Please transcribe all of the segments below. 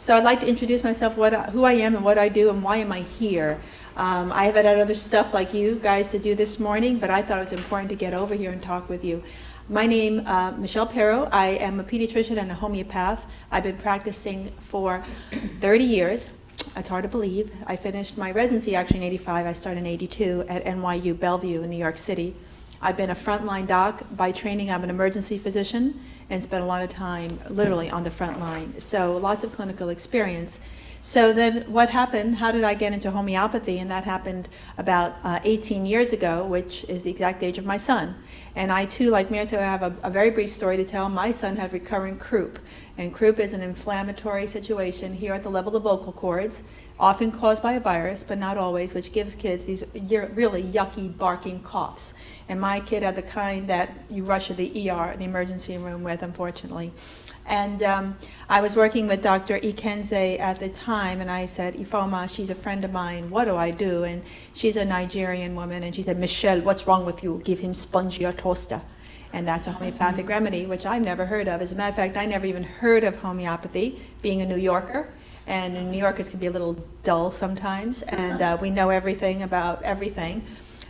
So I'd like to introduce myself, who I am and what I do and why am I here. I have had other stuff like you guys to do this morning, but I thought it was important to get over here and talk with you. My name, Michelle Perro. I am a pediatrician and a homeopath. I've been practicing for 30 years. It's hard to believe. I finished my residency actually in '85. I started in '82 at NYU Bellevue in New York City. I've been a frontline doc. By training, I'm an emergency physician and spent a lot of time literally on the front line. So lots of clinical experience. So then what happened, how did I get into homeopathy? And that happened about 18 years ago, which is the exact age of my son. And I too, like Mirto, have a very brief story to tell. My son had recurrent croup. And croup is an inflammatory situation here at the level of the vocal cords, often caused by a virus, but not always, which gives kids these really yucky, barking coughs. And my kid had the kind that you rush to the ER, the emergency room with, unfortunately. And I was working with Dr. Ikenze at the time, and I said, Ifoma, she's a friend of mine, what do I do? And she's a Nigerian woman, and she said, Michelle, what's wrong with you? Give him spongy or toaster. And that's a homeopathic remedy, which I've never heard of. As a matter of fact, I never even heard of homeopathy, being a New Yorker. And New Yorkers can be a little dull sometimes, and we know everything about everything.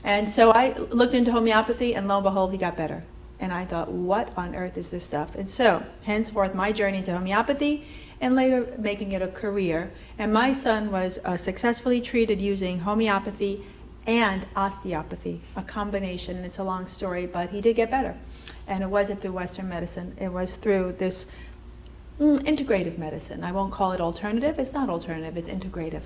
And so I looked into homeopathy, and lo and behold, he got better. And I thought, what on earth is this stuff? And so, henceforth, my journey into homeopathy, and later making it a career. And my son was successfully treated using homeopathy and osteopathy, a combination. And it's a long story, but he did get better. And it wasn't through Western medicine. It was through this integrative medicine. I won't call it alternative. It's not alternative. It's integrative.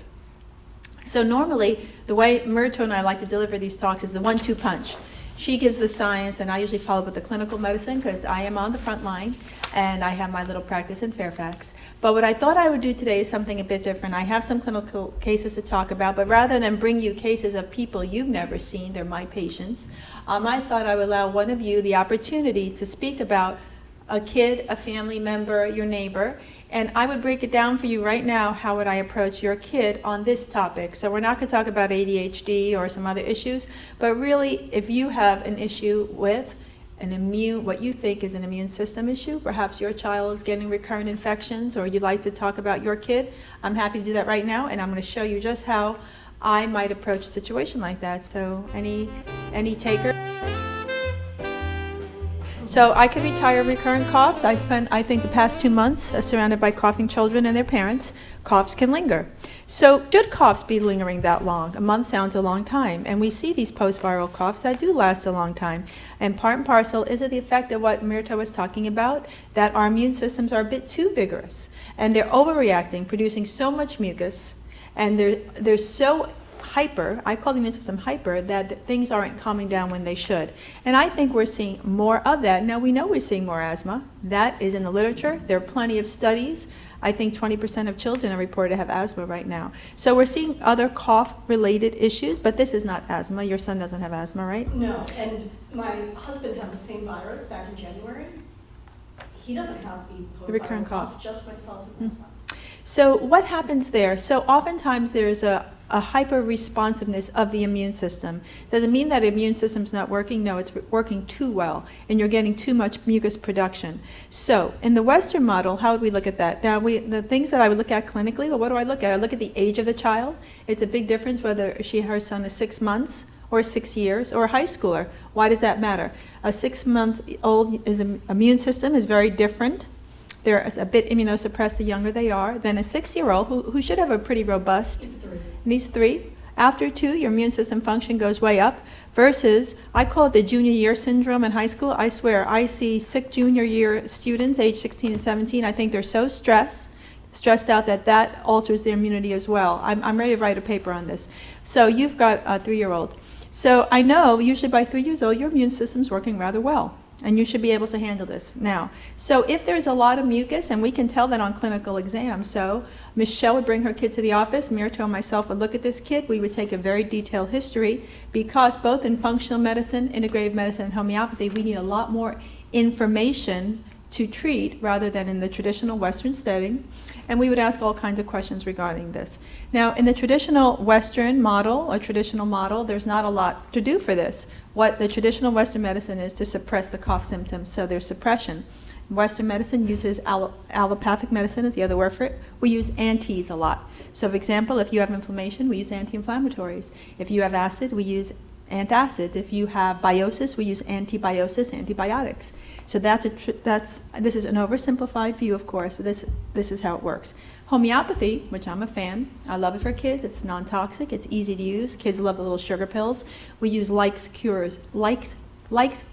So normally, the way Mirto and I like to deliver these talks is the 1-2 punch. She gives the science, and I usually follow up with the clinical medicine because I am on the front line, and I have my little practice in Fairfax. But what I thought I would do today is something a bit different. I have some clinical cases to talk about, but rather than bring you cases of people you've never seen, they're my patients, I thought I would allow one of you the opportunity to speak about a kid, a family member, your neighbor, and I would break it down for you right now, how would I approach your kid on this topic. So we're not going to talk about ADHD or some other issues, but really if you have an issue with what you think is an immune system issue, perhaps your child is getting recurrent infections, or you'd like to talk about your kid, I'm happy to do that right now, and I'm going to show you just how I might approach a situation like that. So any taker? So I could retire recurrent coughs. I spent, I think, the past 2 months surrounded by coughing children and their parents. Coughs can linger. So should coughs be lingering that long? A month sounds a long time. And we see these post-viral coughs that do last a long time. And part and parcel is it the effect of what Mirto was talking about, that our immune systems are a bit too vigorous. And they're overreacting, producing so much mucus. And they're so hyper, I call the immune system hyper, that things aren't calming down when they should. And I think we're seeing more of that. Now we know we're seeing more asthma. That is in the literature. There are plenty of studies. I think 20% of children are reported to have asthma right now. So we're seeing other cough-related issues, but this is not asthma. Your son doesn't have asthma, right? No, and my husband had the same virus back in January. He doesn't have the recurrent cough, just myself and my son. So what happens there? So oftentimes there's a hyper-responsiveness of the immune system. Does it mean that the immune system's not working? No, it's working too well, and you're getting too much mucus production. So in the Western model, how would we look at that? Now, the things that I would look at clinically, well, what do I look at? I look at the age of the child. It's a big difference whether her son is 6 months or 6 years or a high schooler. Why does that matter? A 6-month-old immune system is very different. They're a bit immunosuppressed the younger they are than a 6-year-old who should have a pretty robust. He's 3. And he's 3. After 2, your immune system function goes way up, versus, I call it the junior year syndrome in high school. I swear, I see sick junior year students, age 16 and 17. I think they're so stressed out that alters their immunity as well. I'm ready to write a paper on this. So you've got a 3-year-old. So I know, usually by 3 years old, your immune system's working rather well. And you should be able to handle this now. So if there's a lot of mucus, and we can tell that on clinical exams, so Michelle would bring her kid to the office, Mirto and myself would look at this kid, we would take a very detailed history, because both in functional medicine, integrative medicine, and homeopathy, we need a lot more information to treat rather than in the traditional Western setting. And we would ask all kinds of questions regarding this. Now, in the traditional Western model, or traditional model, there's not a lot to do for this. What the traditional Western medicine is to suppress the cough symptoms, so there's suppression. Western medicine uses allopathic medicine is the other word for it. We use antis a lot. So, for example, if you have inflammation, we use anti-inflammatories. If you have acid, we use antacids. If you have biosis, we use antibiosis, antibiotics. So this is an oversimplified view, of course, but this is how it works. Homeopathy, which I'm a fan, I love it for kids. It's non-toxic. It's easy to use. Kids love the little sugar pills. We use likes, cures, likes,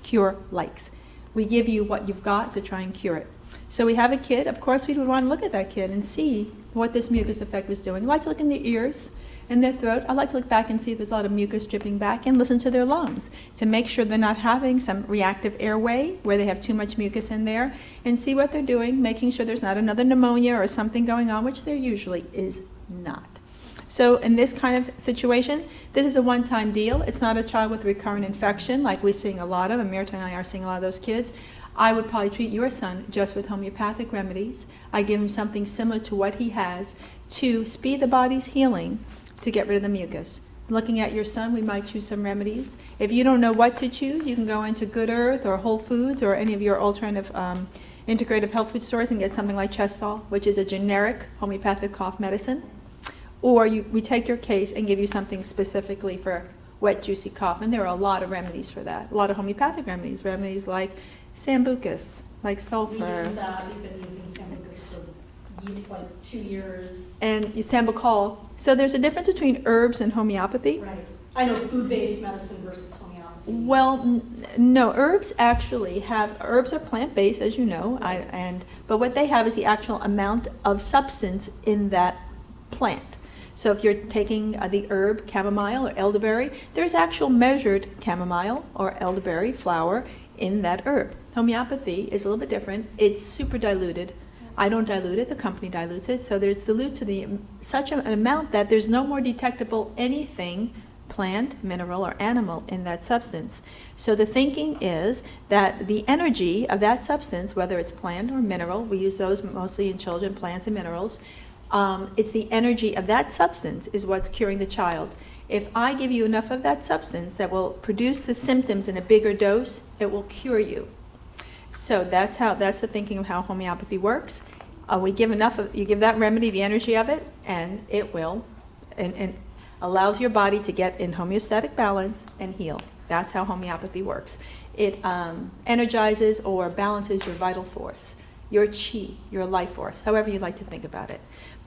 cure, likes. We give you what you've got to try and cure it. So we have a kid. Of course, we would want to look at that kid and see what this mucus effect was doing. I like to look in their ears and their throat. I like to look back and see if there's a lot of mucus dripping back and listen to their lungs to make sure they're not having some reactive airway where they have too much mucus in there, and see what they're doing, making sure there's not another pneumonia or something going on, which there usually is not. So in this kind of situation, this is a one-time deal. It's not a child with recurrent infection like we're seeing a lot of, and Mirta and I are seeing a lot of those kids. I would probably treat your son just with homeopathic remedies. I give him something similar to what he has to speed the body's healing to get rid of the mucus. Looking at your son, we might choose some remedies. If you don't know what to choose, you can go into Good Earth or Whole Foods or any of your alternative integrative health food stores and get something like Chestol, which is a generic homeopathic cough medicine. Or we take your case and give you something specifically for wet, juicy cough. And there are a lot of remedies for that. A lot of homeopathic remedies. Remedies like sambucus, like sulfur. We use that. We've been using sambucus for like 2 years. And sambucol. So there's a difference between herbs and homeopathy. Right. I know food-based medicine versus homeopathy. Well, no. Herbs actually have, herbs are plant-based, as you know. But what they have is the actual amount of substance in that plant. So if you're taking the herb chamomile or elderberry, there's actual measured chamomile or elderberry flower in that herb. Homeopathy is a little bit different. It's super diluted. I don't dilute it, the company dilutes it. So there's dilute to such an amount that there's no more detectable anything, plant, mineral, or animal in that substance. So the thinking is that the energy of that substance, whether it's plant or mineral, we use those mostly in children, plants and minerals, it's the energy of that substance is what's curing the child. If I give you enough of that substance that will produce the symptoms in a bigger dose, it will cure you. So that's the thinking of how homeopathy works. You give that remedy, the energy of it, and it will, and allows your body to get in homeostatic balance and heal. That's how homeopathy works. It energizes or balances your vital force, your chi, your life force, however you like to think about it.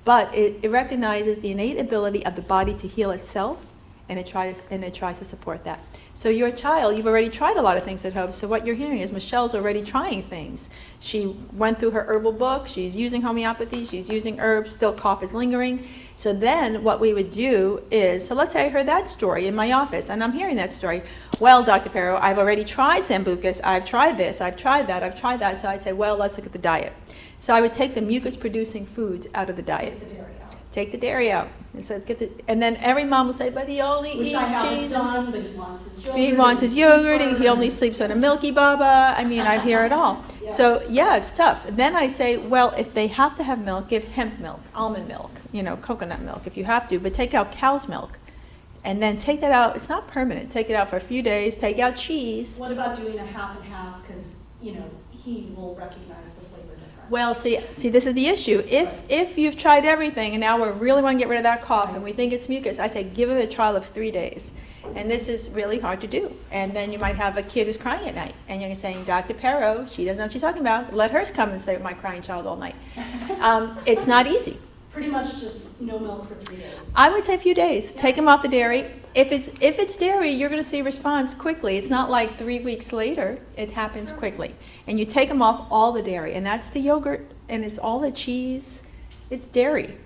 But it recognizes the innate ability of the body to heal itself, and it tries to support that. So your child, you've already tried a lot of things at home, so what you're hearing is Michelle's already trying things. She went through her herbal book, she's using homeopathy, she's using herbs, still cough is lingering. So then what we would do is, so let's say I heard that story in my office, and I'm hearing that story. Well, Dr. Perro, I've already tried sambucus, I've tried this, I've tried that, I've tried that. So I'd say, well, let's look at the diet. So I would take the mucus-producing foods out of the diet. Take the dairy out. It says and then every mom will say, but he only eats cheese. Done, but he wants his yogurt. He wants his yogurt. He only sleeps on a Milky Baba. I mean, I hear it all. Yeah. So yeah, it's tough. Then I say, well, if they have to have milk, give hemp milk, almond milk, coconut milk if you have to, but take out cow's milk. And then take that out. It's not permanent. Take it out for a few days. Take out cheese. What about doing a half and half? Because, he will recognize the flavor difference. Well, see, this is the issue. If you've tried everything and now we really want to get rid of that cough and we think it's mucus, I say give it a trial of 3 days. And this is really hard to do. And then you might have a kid who's crying at night. And you're saying, Dr. Perro, she doesn't know what she's talking about. Let her come and stay with my crying child all night. It's not easy. Pretty much just no milk for 3 days. I would say a few days. Yeah. Take them off the dairy. If it's dairy, you're going to see response quickly. It's not like 3 weeks later. It happens quickly. And you take them off all the dairy. And that's the yogurt, and it's all the cheese. It's dairy.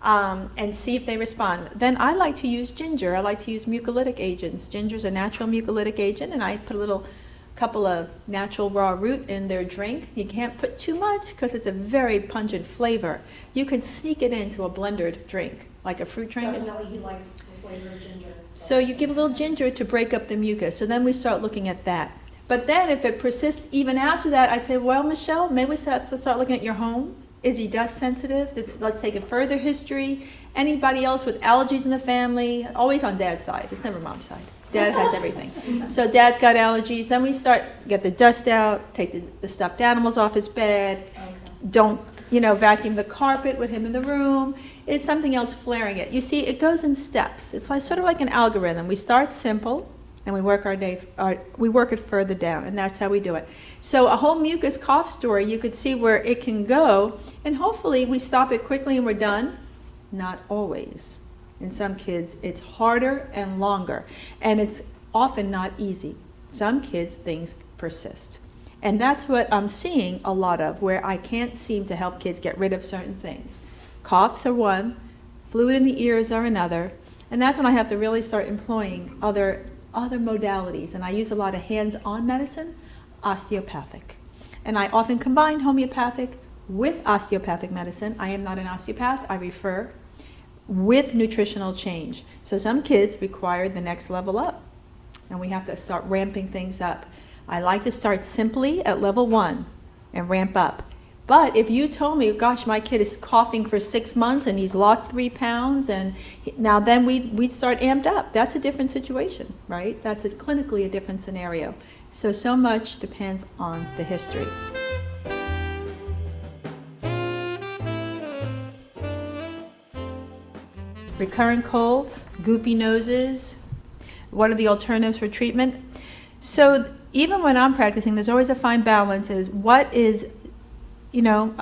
And see if they respond. Then I like to use ginger. I like to use mucolytic agents. Ginger's a natural mucolytic agent, and I put a couple of natural raw root in their drink. You can't put too much because it's a very pungent flavor. You can sneak it into a blended drink, like a fruit drink. Definitely he likes the flavor of ginger. So you give a little ginger to break up the mucus. So then we start looking at that. But then if it persists even after that, I'd say, well, Michelle, maybe we have to start looking at your home. Is he dust sensitive? Let's take a further history. Anybody else with allergies in the family? Always on dad's side. It's never mom's side. Dad has everything. So Dad's got allergies. Then we get the dust out, take the stuffed animals off his bed. Okay. Don't, vacuum the carpet with him in the room. Is something else flaring it? You see, it goes in steps. It's sort of like an algorithm. We start simple, and we work we work it further down, and that's how we do it. So a whole mucus cough story, you could see where it can go, and hopefully we stop it quickly and we're done. Not always. In some kids, it's harder and longer, and it's often not easy. Some kids, things persist. And that's what I'm seeing a lot of, where I can't seem to help kids get rid of certain things. Coughs are one, fluid in the ears are another, and that's when I have to really start employing other modalities. And I use a lot of hands-on medicine, osteopathic. And I often combine homeopathic with osteopathic medicine. I am not an osteopath, I refer, with nutritional change. So some kids require the next level up, and we have to start ramping things up. I like to start simply at level 1 and ramp up. But if you told me, gosh, my kid is coughing for 6 months and he's lost 3 pounds, and now then we'd start amped up. That's a different situation, right? That's clinically a different scenario. So much depends on the history. Recurrent colds, goopy noses, what are the alternatives for treatment? So even when I'm practicing, there's always a fine balance is what is, you do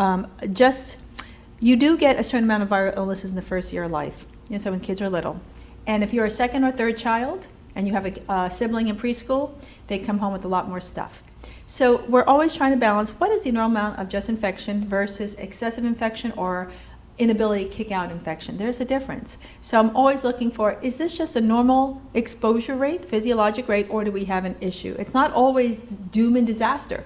get a certain amount of viral illnesses in the first year of life, so when kids are little. And if you're a second or third child and you have a sibling in preschool, they come home with a lot more stuff. So we're always trying to balance what is the normal amount of just infection versus excessive infection or inability to kick out infection. There's a difference. So I'm always looking for, is this just a normal exposure rate, physiologic rate, or do we have an issue? It's not always doom and disaster.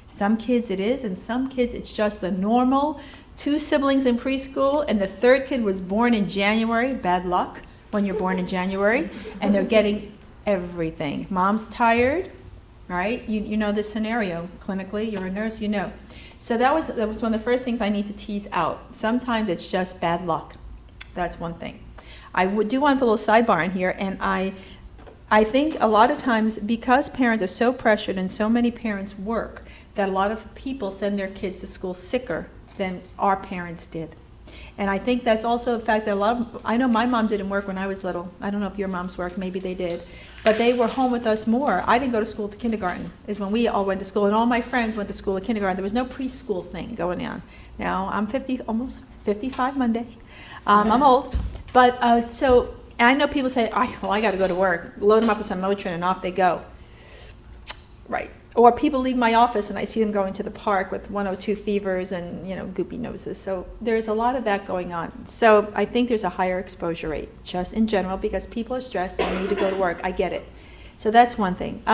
Some kids it is, and some kids it's just the normal. 2 siblings in preschool, and the third kid was born in January. Bad luck when you're born in January, and they're getting everything. Mom's tired, right? You know this scenario clinically. You're a nurse, you know. So that was one of the first things I need to tease out. Sometimes it's just bad luck. That's one thing. I do want to put a little sidebar in here, and I think a lot of times because parents are so pressured and so many parents work, that a lot of people send their kids to school sicker than our parents did. And I think that's also the fact that I know my mom didn't work when I was little. I don't know if your moms worked, maybe they did. But they were home with us more. I didn't go to school to kindergarten, is when we all went to school, and all my friends went to school at kindergarten. There was no preschool thing going on. Now, I'm almost 55 Monday. I'm old. But so I know people say, I got to go to work. Load them up with some Motrin and off they go. Right. Or people leave my office and I see them going to the park with 102 fevers and, goopy noses. So there's a lot of that going on. So I think there's a higher exposure rate, just in general, because people are stressed and need to go to work. I get it. So that's one thing.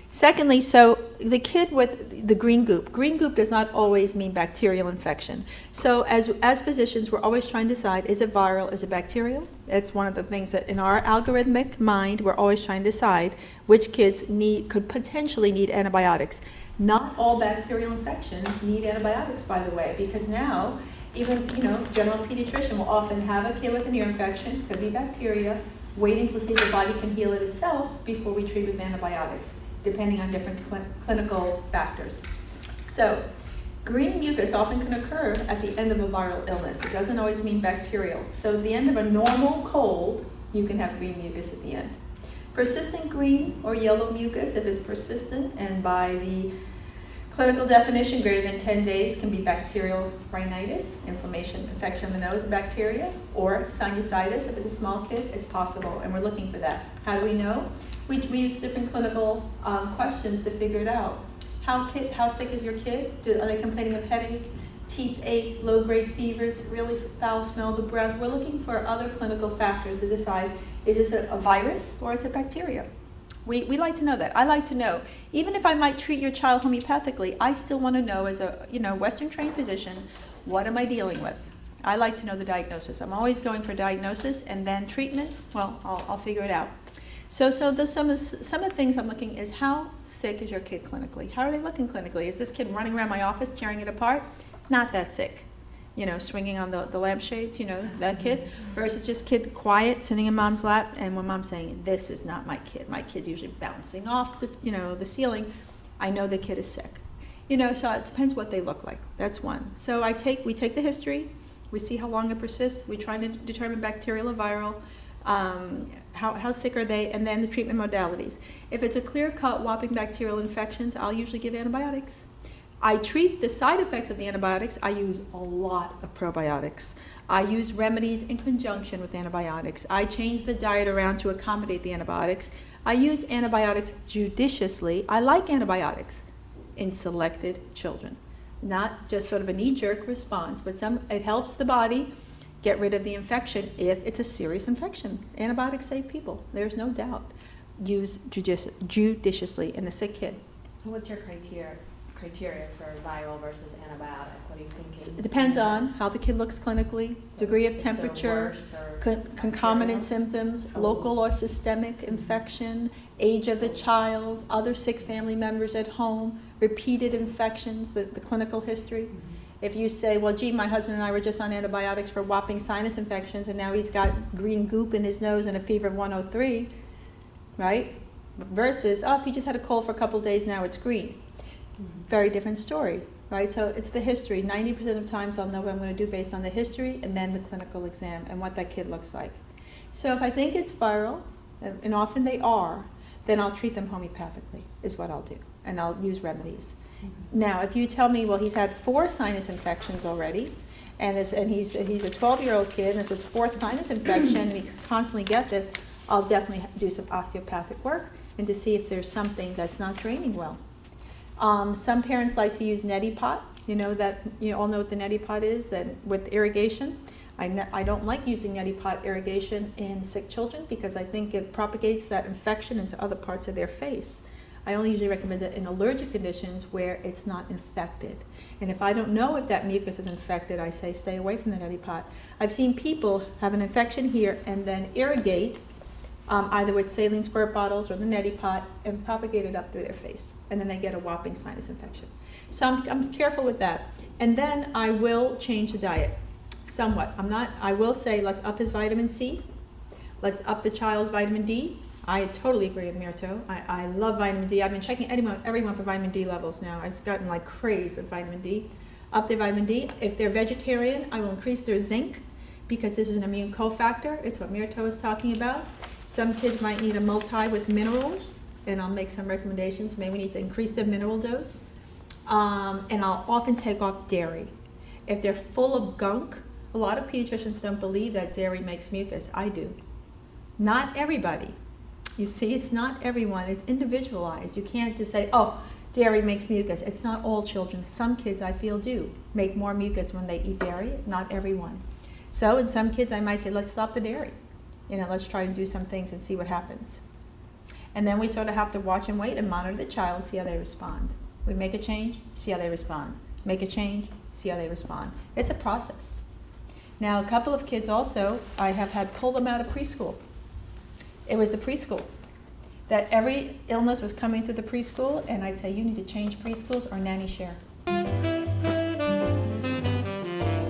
Secondly, so the kid with the green goop does not always mean bacterial infection. So as physicians, we're always trying to decide, is it viral, is it bacterial? That's one of the things that in our algorithmic mind, we're always trying to decide which kids could potentially need antibiotics. Not all bacterial infections need antibiotics, by the way, because now, even, general pediatrician will often have a kid with an ear infection, could be bacteria, waiting to see if the body can heal it itself before we treat with antibiotics, depending on different clinical factors. So, green mucus often can occur at the end of a viral illness. It doesn't always mean bacterial. So at the end of a normal cold, you can have green mucus at the end. Persistent green or yellow mucus, if it's persistent and by the clinical definition greater than 10 days, can be bacterial rhinitis, inflammation, infection of the nose, bacteria, or sinusitis. If it's a small kid, it's possible, and we're looking for that. How do we know? We use different clinical questions to figure it out. How sick is your kid? Are they complaining of headache, teeth ache, low-grade fevers, really foul smell of the breath? We're looking for other clinical factors to decide, is this a virus or is it bacteria? We like to know that. I like to know. Even if I might treat your child homeopathically, I still want to know as a Western-trained physician, what am I dealing with? I like to know the diagnosis. I'm always going for diagnosis and then treatment. Well, I'll figure it out. So some of the things I'm looking is, how sick is your kid clinically? How are they looking clinically? Is this kid running around my office tearing it apart? Not that sick. you know, swinging on the lampshades, you know, that kid, versus just kid quiet, sitting in mom's lap, and when mom's saying, this is not my kid's usually bouncing off the, you know, the ceiling, I know the kid is sick. You know, so it depends what they look like. That's one. So we take the history, we see how long it persists, we try to determine bacterial or viral, how sick are they, and then the treatment modalities. If it's a clear-cut whopping bacterial infections, I'll usually give antibiotics. I treat the side effects of the antibiotics. I use a lot of probiotics. I use remedies in conjunction with antibiotics. I change the diet around to accommodate the antibiotics. I use antibiotics judiciously. I like antibiotics in selected children. Not just sort of a knee-jerk response, but it helps the body get rid of the infection if it's a serious infection. Antibiotics save people, there's no doubt. Use judiciously in a sick kid. So what's your criteria for viral versus antibiotic? What are you thinking? It depends on how the kid looks clinically, degree of temperature, concomitant symptoms, local or systemic infection, age of the child, other sick family members at home, repeated infections, the clinical history. If you say, well, gee, my husband and I were just on antibiotics for whopping sinus infections, and now he's got green goop in his nose and a fever of 103, right? Versus, oh, he just had a cold for a couple of days, now it's green. Very different story, right? So it's the history. 90% of times I'll know what I'm going to do based on the history and then the clinical exam and what that kid looks like. So if I think it's viral, and often they are, then I'll treat them homeopathically, is what I'll do. And I'll use remedies. Now, if you tell me, well, he's had 4 sinus infections already, and he's a 12-year-old kid, and it's his 4th sinus infection, and he constantly gets this, I'll definitely do some osteopathic work and to see if there's something that's not draining well. Some parents like to use neti pot. You know that you all know what the neti pot is. That with irrigation, I don't like using neti pot irrigation in sick children because I think it propagates that infection into other parts of their face. I only usually recommend it in allergic conditions where it's not infected. And if I don't know if that mucus is infected, I say stay away from the neti pot. I've seen people have an infection here and then irrigate either with saline squirt bottles or the neti pot and propagate it up through their face. And then they get a whopping sinus infection. So I'm careful with that. And then I will change the diet somewhat. I will say let's up his vitamin C. Let's up the child's vitamin D. I totally agree with Mirto. I love vitamin D. I've been checking everyone for vitamin D levels now. I've gotten like crazed with vitamin D. Up their vitamin D. If they're vegetarian, I will increase their zinc because this is an immune cofactor. It's what Mirto is talking about. Some kids might need a multi with minerals, and I'll make some recommendations. Maybe we need to increase the mineral dose. And I'll often take off dairy. If they're full of gunk, a lot of pediatricians don't believe that dairy makes mucus. I do. Not everybody. You see, it's not everyone. It's individualized. You can't just say, oh, dairy makes mucus. It's not all children. Some kids, I feel, do make more mucus when they eat dairy. Not everyone. So in some kids, I might say, let's stop the dairy. You know, let's try to do some things and see what happens. And then we sort of have to watch and wait and monitor the child, see how they respond. We make a change, see how they respond. Make a change, see how they respond. It's a process. Now, a couple of kids also, I have had pull them out of preschool. It was the preschool. That every illness was coming through the preschool, and I'd say, you need to change preschools or nanny share.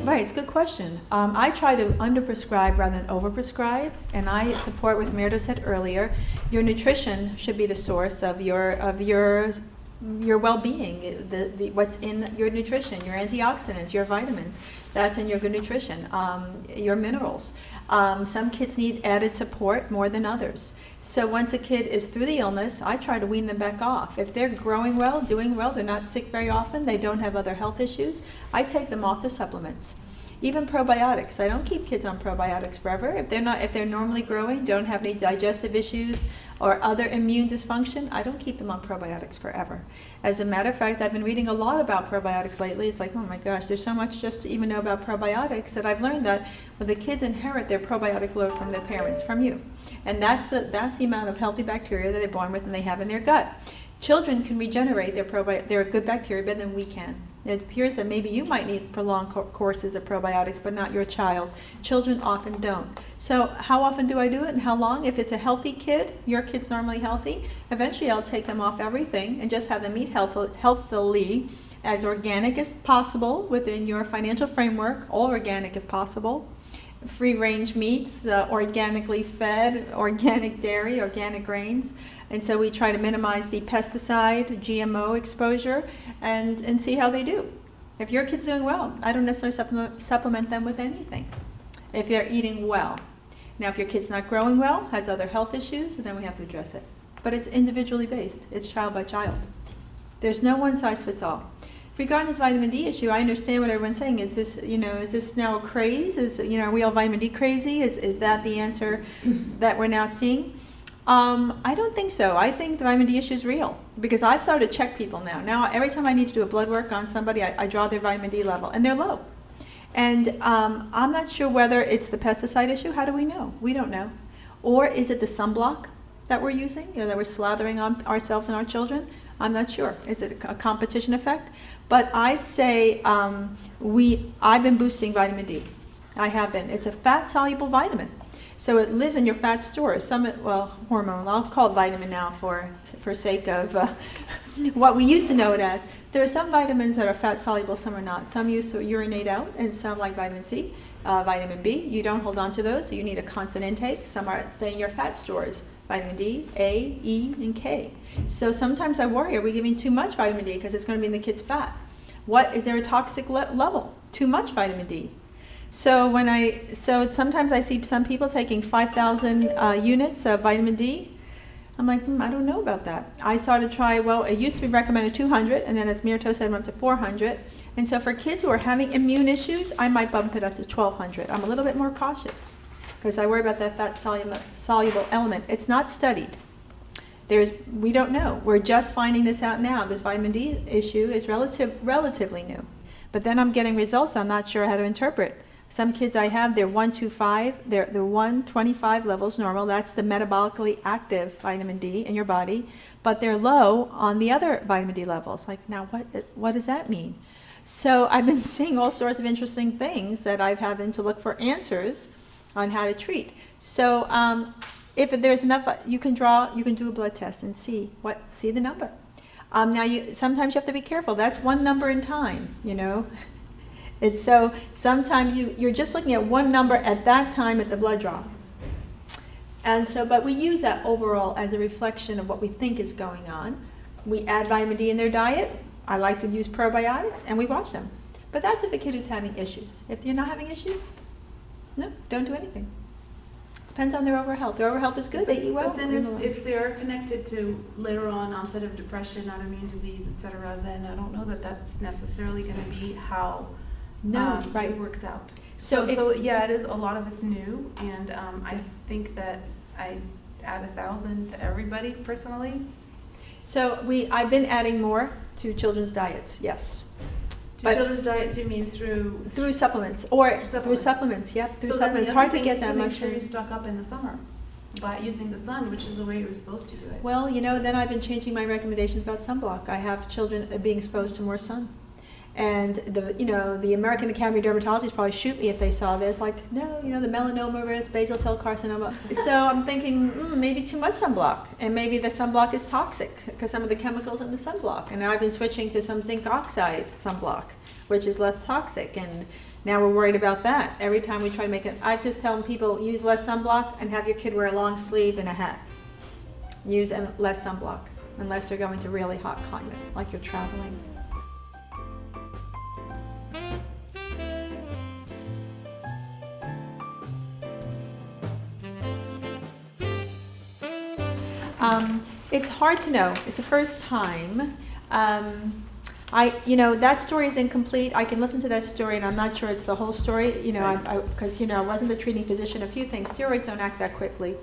Right, it's a good question. I try to underprescribe rather than overprescribe, and I support what Mirto said earlier. Your nutrition should be the source of your well-being. What's in your nutrition, your antioxidants, your vitamins. That's in your good nutrition. Your minerals. Some kids need added support more than others. So once a kid is through the illness, I try to wean them back off. If they're growing well, doing well, they're not sick very often, they don't have other health issues, I take them off the supplements. Even probiotics. I don't keep kids on probiotics forever. If they're normally growing, don't have any digestive issues or other immune dysfunction, I don't keep them on probiotics forever. As a matter of fact, I've been reading a lot about probiotics lately. It's like, oh my gosh, there's so much just to even know about probiotics that I've learned that the kids inherit their probiotic load from their parents, from you. And that's the amount of healthy bacteria that they're born with and they have in their gut. Children can regenerate their good bacteria better than we can. It appears that maybe you might need prolonged courses of probiotics, but not your child. Children often don't. So how often do I do it and how long? If it's a healthy kid, your kid's normally healthy, eventually I'll take them off everything and just have them eat healthily as organic as possible within your financial framework, all organic if possible. Free-range meats, organically fed, organic dairy, organic grains. And so we try to minimize the pesticide, GMO exposure, and see how they do. If your kid's doing well, I don't necessarily supplement them with anything if they're eating well. Now, if your kid's not growing well, has other health issues, then we have to address it. But it's individually based. It's child by child. There's no one size fits all. Regarding this vitamin D issue, I understand what everyone's saying. Is this, is this now a craze? Are we all vitamin D crazy? Is that the answer that we're now seeing? I don't think so. I think the vitamin D issue is real because I've started to check people now. Now, every time I need to do a blood work on somebody, I draw their vitamin D level, and they're low. And I'm not sure whether it's the pesticide issue. How do we know? We don't know. Or is it the sunblock that we're using, that we're slathering on ourselves and our children? I'm not sure. Is it a competition effect? But I'd say I've been boosting vitamin D. I have been. It's a fat-soluble vitamin. So it lives in your fat stores. Hormone. I'll call it vitamin now for sake of what we used to know it as. There are some vitamins that are fat-soluble, some are not. Some you urinate out, and some, like vitamin C, vitamin B, you don't hold on to those, so you need a constant intake. Some are stay in your fat stores. Vitamin D, A, E, and K. So sometimes I worry, are we giving too much vitamin D because it's going to be in the kid's fat? Is there a toxic level? Too much vitamin D. So sometimes I see some people taking 5,000 units of vitamin D. I'm like, I don't know about that. I started to try, it used to be recommended 200, and then as Mirto said, it went up to 400. And so for kids who are having immune issues, I might bump it up to 1,200. I'm a little bit more cautious because I worry about that fat-soluble element. It's not studied. We don't know. We're just finding this out now. This vitamin D issue is relatively new. But then I'm getting results I'm not sure how to interpret. Some kids I have, they're 125, they're 125 levels normal. That's the metabolically active vitamin D in your body. But they're low on the other vitamin D levels. Like, now what does that mean? So I've been seeing all sorts of interesting things that I've having to look for answers on how to treat. So if there's enough, you can do a blood test and see the number. Now sometimes you have to be careful. That's one number in time, It's so sometimes you're just looking at one number at that time at the blood draw. And so, but we use that overall as a reflection of what we think is going on. We add vitamin D in their diet. I like to use probiotics, and we watch them. But that's if a kid who's having issues. If you're not having issues, no, don't do anything. Depends on their overall health. Their overall health is good, they eat well. But then if they are connected to later on onset of depression, autoimmune disease, etc., then I don't know that that's necessarily going to be how it works out. So yeah, it is, a lot of it's new, and I think that I add 1,000 to everybody personally. So I've been adding more to children's diets, yes. Children's diets, you mean through supplements through supplements? Yep, through supplements. It's hard to get that much. Make sure you stock up in the summer by using the sun, which is the way you're supposed to do it. Well, then I've been changing my recommendations about sunblock. I have children being exposed to more sun, and the American Academy of Dermatologists probably shoot me if they saw this. Like, no, the melanoma risk, basal cell carcinoma. So I'm thinking maybe too much sunblock, and maybe the sunblock is toxic because some of the chemicals in the sunblock. And now I've been switching to some zinc oxide sunblock, which is less toxic, and now we're worried about that. Every time we try to make it, I just tell people use less sunblock and have your kid wear a long sleeve and a hat. Use less sunblock unless they're going to really hot climate, like you're traveling. It's hard to know. It's the first time. That story is incomplete. I can listen to that story, and I'm not sure it's the whole story. Because I wasn't the treating physician. A few things. Steroids don't act that quickly,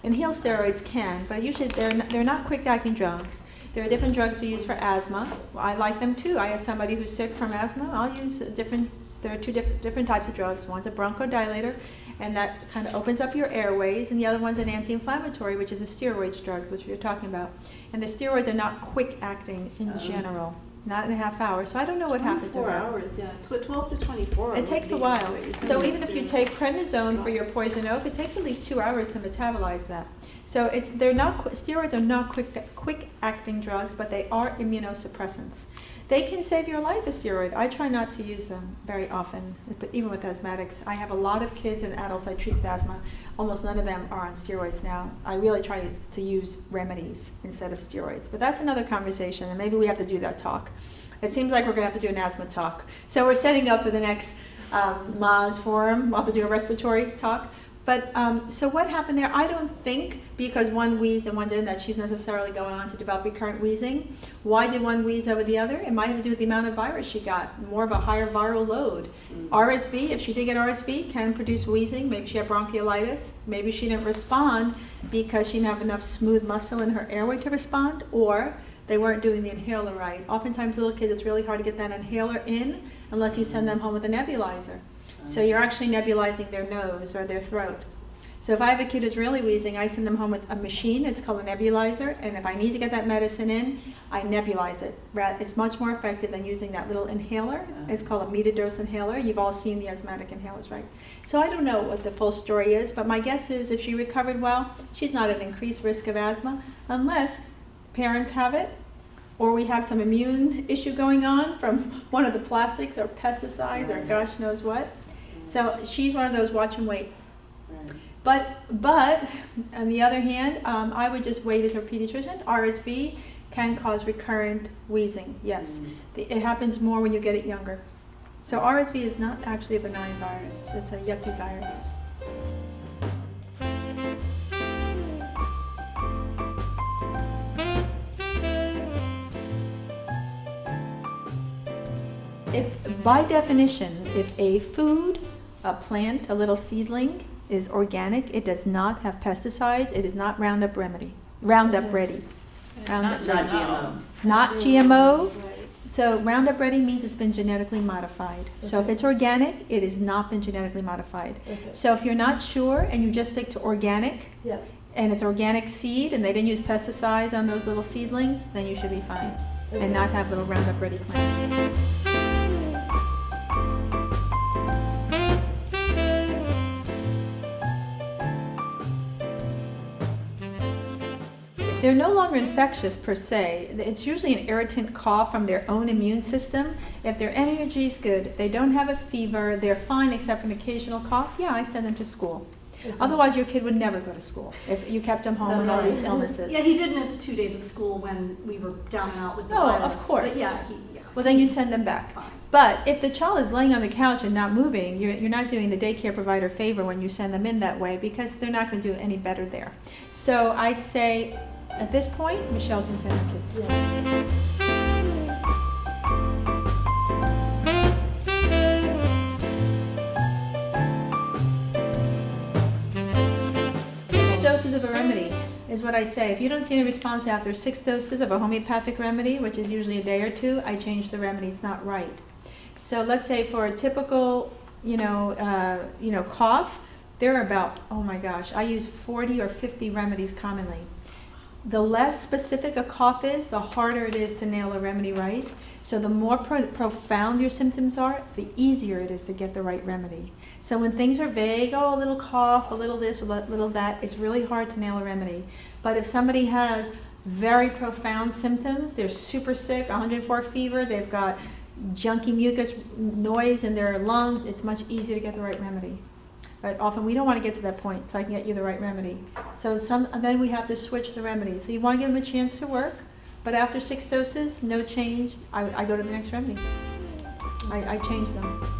and heel steroids can, but usually they're not quick-acting drugs. There are different drugs we use for asthma. I like them too. I have somebody who's sick from asthma. I'll use there are two different types of drugs. One's a bronchodilator, and that kind of opens up your airways, and the other one's an anti-inflammatory, which is a steroid drug, which you're talking about. And the steroids are not quick-acting in general. not in a half hour. So I don't know what happened to her. 24 hours, yeah. 12 to 24. It takes a would be while. what you So can even if you experience. take prednisone for your poison oak, it takes at least 2 hours to metabolize that. So they're not steroids are not quick acting drugs, but they are immunosuppressants. They can save your life, a steroid. I try not to use them very often, but even with asthmatics. I have a lot of kids and adults I treat with asthma. Almost none of them are on steroids now. I really try to use remedies instead of steroids. But that's another conversation, and maybe we have to do that talk. It seems like we're going to have to do an asthma talk. So we're setting up for the next MAS forum. We'll have to do a respiratory talk. But so what happened there? I don't think because one wheezed and one didn't that she's necessarily going on to develop recurrent wheezing. Why did one wheeze over the other? It might have to do with the amount of virus she got, more of a higher viral load. RSV, if she did get RSV, can produce wheezing. Maybe she had bronchiolitis. Maybe she didn't respond because she didn't have enough smooth muscle in her airway to respond, or they weren't doing the inhaler right. Oftentimes little kids, it's really hard to get that inhaler in unless you send them home with a nebulizer. So you're actually nebulizing their nose or their throat. So if I have a kid who's really wheezing, I send them home with a machine. It's called a nebulizer. And if I need to get that medicine in, I nebulize it. It's much more effective than using that little inhaler. It's called a metered-dose inhaler. You've all seen the asthmatic inhalers, right? So I don't know what the full story is, but my guess is if she recovered well, she's not at increased risk of asthma unless parents have it, or we have some immune issue going on from one of the plastics or pesticides or gosh knows what. So she's one of those watch and wait. But on the other hand, I would just wait as a pediatrician. RSV can cause recurrent wheezing, yes. It happens more when you get it younger. So RSV is not actually a benign virus. It's a yucky virus. If, by definition, if a food, a plant, a little seedling is organic, it does not have pesticides, it is not Roundup ready. Not GMO. Not GMO. So Roundup ready means it's been genetically modified. So if it's organic, it has not been genetically modified. So if you're not sure and you just stick to organic, and it's organic seed and they didn't use pesticides on those little seedlings, then you should be fine and not have little Roundup ready plants. They're no longer infectious per se. It's usually an irritant cough from their own immune system. If their energy is good, they don't have a fever, they're fine except for an occasional cough, yeah, I send them to school. Otherwise, your kid would never go to school if you kept him home with all these illnesses. Yeah, he did miss 2 days of school when we were down and out with the virus. Oh, of course. But yeah, well, then you send them back. Fine. But if the child is laying on the couch and not moving, you're not doing the daycare provider a favor when you send them in that way because they're not going to do any better there. So I'd say, at this point, Michelle can send her kids to school. Doses of a remedy is what I say. If you don't see any response after 6 doses of a homeopathic remedy, which is usually a day or two, I change the remedy. It's not right. So let's say for a typical, cough, there are about, oh my gosh, I use 40 or 50 remedies commonly. The less specific a cough is, the harder it is to nail a remedy right. So the more profound your symptoms are, the easier it is to get the right remedy. So when things are vague, oh, a little cough, a little this, a little that, it's really hard to nail a remedy. But if somebody has very profound symptoms, they're super sick, 104 fever, they've got junky mucus noise in their lungs, it's much easier to get the right remedy. But often we don't want to get to that point, so I can get you the right remedy. So then we have to switch the remedy. So you want to give them a chance to work, but after 6 doses, no change, I go to the next remedy. I change them.